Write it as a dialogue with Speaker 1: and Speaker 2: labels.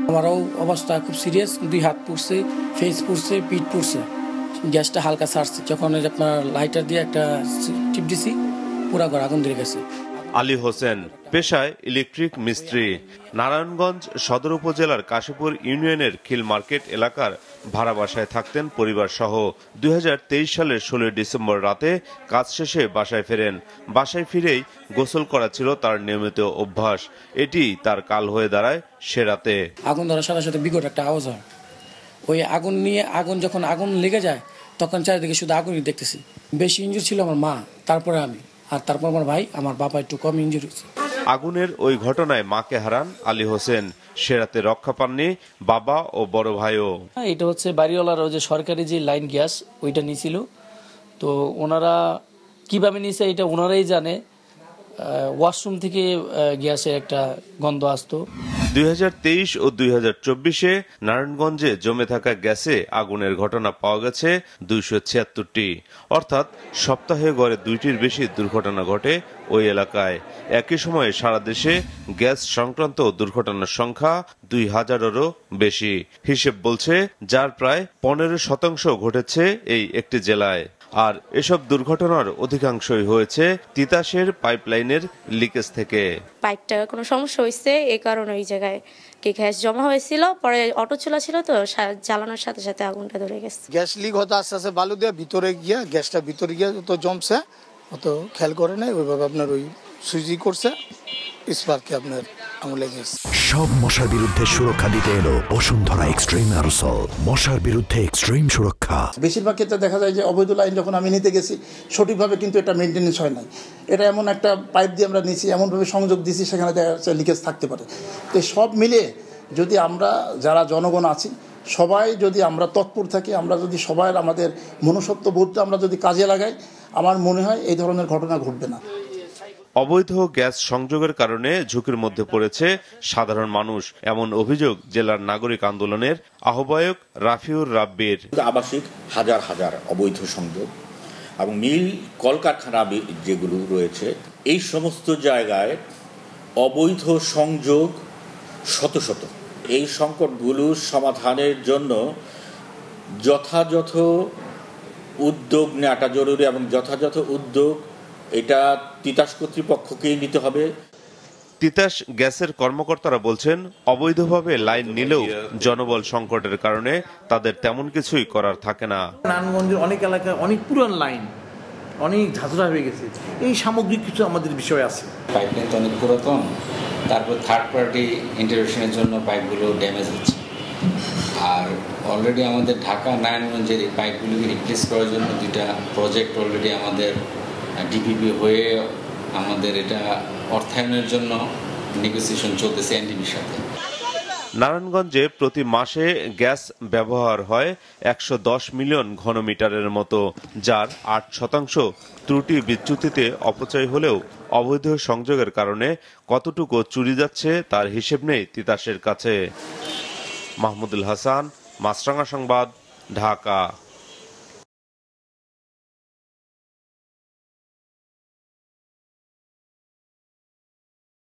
Speaker 1: আমারও অবস্থা খুব সিরিয়াস, 2 হাত পুড়ছে, ফেস পুড়ছে, পিঠ পুড়ছে। গ্যাসটা হালকা ছাড়ছে, যখন আপনার লাইটার দিয়ে একটা টিপ দিছি, পুরা ঘর আগুন ধরে গেছে।
Speaker 2: আলী হোসেন পেশায় ইলেকট্রিক মিস্ত্রি। নারায়ণগঞ্জ সদর উপজেলার কাশীপুর ইউনিয়নের খিল মার্কেট এলাকার ভাড়া বাসায় থাকতেন পরিবার সহ। 2023 সালের 16 ডিসেম্বর রাতে কাজ শেষে বাসায় ফেরেন। বাসায় ফিরেই গোসল করা ছিল তার নিয়মিত অভ্যাস। এটি তার কাল হয়ে দাঁড়ায় সে রাতে।
Speaker 1: আগুন ধরার সাথে সাথে বিকট একটা আওয়াজ হয়। ওই আগুন যখন লেগে যায়, তখন চারিদিকে শুধু আগুনই দেখতেছি। বেশি ইনজুর ছিল আমার মা, তারপরে আমি, আর তারপর আমার ভাই। আমার বাবা একটু কম ইনজুর হয়েছে।
Speaker 2: আগুনের ওই ঘটনায় মাকে হারান আলী হোসেন। সে রাতে রক্ষা পাননি বাবা ও বড় ভাইও।
Speaker 3: এটা হচ্ছে বাড়িওয়ালার যে সরকারি যে লাইন গ্যাস, ওইটা নিয়েছিল। তো ওনারা কিভাবে নিয়েছে এটা ওনারাই জানে। ওয়াশরুম থেকে গ্যাসের একটা গন্ধ আসতো।
Speaker 2: 2023 ও 2024-এ নারায়ণগঞ্জে জমে থাকা গ্যাসে আগুনের ঘটনা পাওয়া গেছে 276টি, অর্থাৎ সপ্তাহে গড়ে 2টির বেশি দুর্ঘটনা ঘটে ওই এলাকায়। একই সময়ে সারা দেশে গ্যাস সংক্রান্ত দুর্ঘটনার সংখ্যা 2000-এরও বেশি। হিসেব বলছে যার প্রায় 15% ঘটেছে এই একটি জেলায়। আর এসব দুর্ঘটনার অধিকাংশই হয়েছে তিতাসের পাইপলাইনের লিকেজ থেকে।
Speaker 4: পাইপটা কোনো সমস্যা হয়েছে, এই কারণে ওই জায়গায় কি গ্যাস জমা হয়েছিল, পরে অটো চুলা ছিল তো, জ্বালানোর সাথে সাথে আগুনটা ধরে গেছে।
Speaker 5: গ্যাস লিক হতে আস্তে আস্তে বালু দিয়ে ভিতরে গিয়া গ্যাসটা ভিতরে গিয়ে তো জমছে, অত খেয়াল করে নাই, ওইভাবে আপনার ওই সুইচি করছে, স্পার্কে আপনার আগুন লেগে গেছে।
Speaker 6: সব মশার বিরুদ্ধে সুরক্ষা দিতে এলো বসুন্ধরা এক্সট্রিম অ্যারোসল, মশার বিরুদ্ধে এক্সট্রিম সুরক্ষা।
Speaker 5: বেশিরভাগ ক্ষেত্রে দেখা যায় যে অবৈধ লাইন যখন আমি নিতে গেছি, সঠিকভাবে কিন্তু এটা মেনটেন্যান্স হয় নাই। এটা এমন একটা পাইপ দিয়ে আমরা নিচ্ছি, এমনভাবে সংযোগ দিচ্ছি, সেখানে দেখা যাচ্ছে লিকেজ থাকতে পারে। তো সব মিলে যদি আমরা যারা জনগণ আছি সবাই যদি আমরা তৎপর থাকি, আমরা যদি সবাই আমাদের মনুষ্যত্ব বোধটা আমরা যদি কাজে লাগাই, আমার মনে হয় এই ধরনের ঘটনা ঘটবে না।
Speaker 2: অবৈধ গ্যাস সংযোগের কারণে ঝুঁকির মধ্যে পড়েছে সাধারণ মানুষ, এমন অভিযোগ জেলার নাগরিক আন্দোলনের আহ্বায়ক রাফিউর রাব্বির।
Speaker 7: আবাসিক হাজার হাজার অবৈধ সংযোগ এবং মিল কলকারখানা যেগুলো রয়েছে, এই সমস্ত জায়গায় অবৈধ সংযোগ শত শত। এই সংকটগুলো সমাধানের জন্য যথাযথ উদ্যোগ নেওয়াটা জরুরি এবং যথাযথ উদ্যোগ এটা তিতাস কর্তৃপক্ষকেই নিতে হবে।
Speaker 2: তিতাস গ্যাসের কর্মকর্তারা বলছেন অবৈধভাবে লাইন নিলেও জনবল সংকটের কারণে তাদের তেমন কিছুই করার থাকে না।
Speaker 8: নারায়ণগঞ্জের অনেক এলাকায় অনেক পুরান লাইন, অনেক ঝাঁঝরা হয়ে গেছে। এই সামগ্রিক কিছু আমাদের বিষয় আছে।
Speaker 9: পাইপলাইন তো অনেক পুরাতন, তারপর থার্ড পার্টি ইন্টারভেনশনের জন্য পাইপগুলো ড্যামেজ হচ্ছে। আর অলরেডি আমাদের ঢাকা নারায়ণগঞ্জের এই পাইপগুলোকে রিপ্লেস করার জন্য 2টা প্রজেক্ট অলরেডি আমাদের ডিপিপি হয়ে আমাদের এটা অর্থায়নের জন্য নেগোসিয়েশন চলতেছে এনডিবির সাথে।
Speaker 2: নারায়ণগঞ্জে প্রতি মাসে গ্যাস ব্যবহার হয় 110 মিলিয়ন ঘনমিটারের মতো, যার 8% ত্রুটি বিচ্যুতিতে অপচয় হলেও অবৈধ সংযোগের কারণে কতটুকু চুরি যাচ্ছে তার হিসেব নেই তিতাসের কাছে। মাহমুদুল হাসান, মাছরাঙা সংবাদ, ঢাকা।